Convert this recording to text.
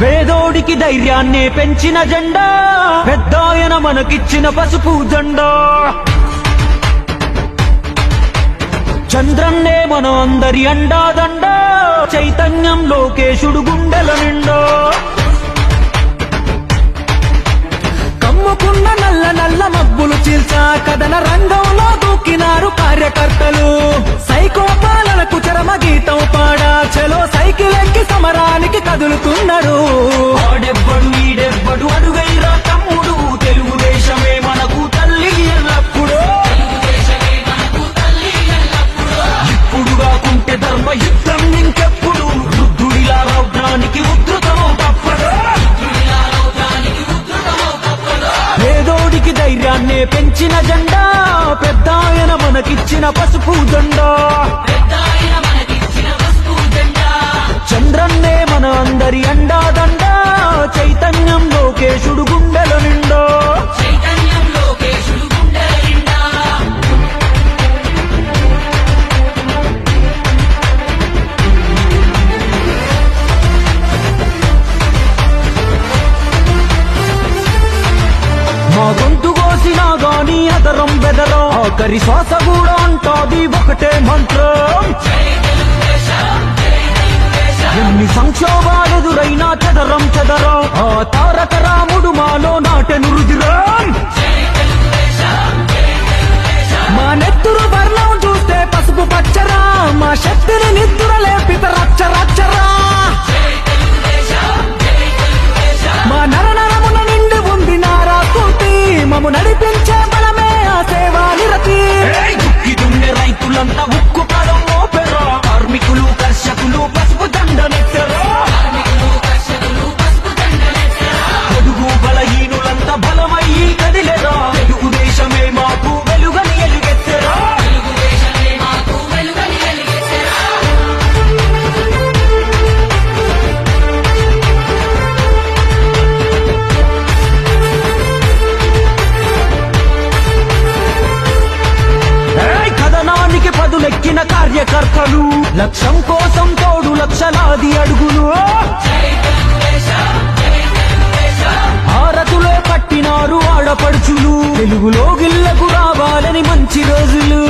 పేదోడికి ధైర్యాన్నే పెంచిన జెండా, పెద్దాయన మనకిచ్చిన పసుపు జెండా. చంద్రన్నే మన అందరి అండాదండా, చైతన్యం లోకేశుడు గుండెల నిండా. కమ్ముకున్న నల్ల నల్ల మబ్బులు చీల్చా కథన రంగంలో దూకినారు కార్యకర్తలు. సైకో పాలనకు చరమ గీతం పాడా, చలో సైకిల్ ఎక్కి సమరానికి కదులుతున్నారు. ఆడెవ్వడు ఈడెవ్వడు అడుగైరా తమ్ముడు, తెలుగుదేశమే మనకు తల్లి ఎల్లప్పుడూ. ఇప్పుడు కాకుంటే ధర్మ యుద్ధం ఇంకెప్పుడు, వృద్ధుడిలా రౌద్రానికి ఉద్ధృతమో తప్పదు. పేదోడికి ధైర్యాన్నే పెంచిన జెండా, పెద్దాయన మనకిచ్చిన పసుపు జెండా. చంద్రన్నే మన అందరి అండాదండా, చైతన్యం లోకేశుడు గుండెల నిండా. మా గొంతు కోసినా గాని అదరం బెదరం, ఆఖరి శ్వాస కూడా అంటాది ఒకటే మంత్రం. ఎన్ని సంక్షోభాలెదురైనా చెదరం చెదరం, ఆ తారక రాముడు మాలో నాటెను రుదిరం. మా నెత్తురు వర్ణం చూస్తే పసుపు పచ్చరా, మా శక్తిని నిద్ర లేపిత రచ్చరచ్చరా. మా నరనరమున నిండి ఉంది నారా స్ఫూర్తి, మము నడిపించే బలమే ఆ సేవా నిరతి. దుక్కి రైతులంతా ఉక్కు పదం మోపెరా, కార్మికులు కర్షకులు పసుపు దండనెత్తరా. పొడుగు బలహీనులంతా బలమయ్యి కదిలేరా, తెలుగుదేశమే మాకు వెలుగని ఎలుగెత్తరా. కథనానికి పదులెక్కిన కార్యకర్తలు, లక్ష్యం కోసం తోడు లక్షలాది అడుగులు. హారతులే పట్టినారు ఆడపడుచులు, తెలుగులో గిల్లకు రావాలని మంచి రోజులు.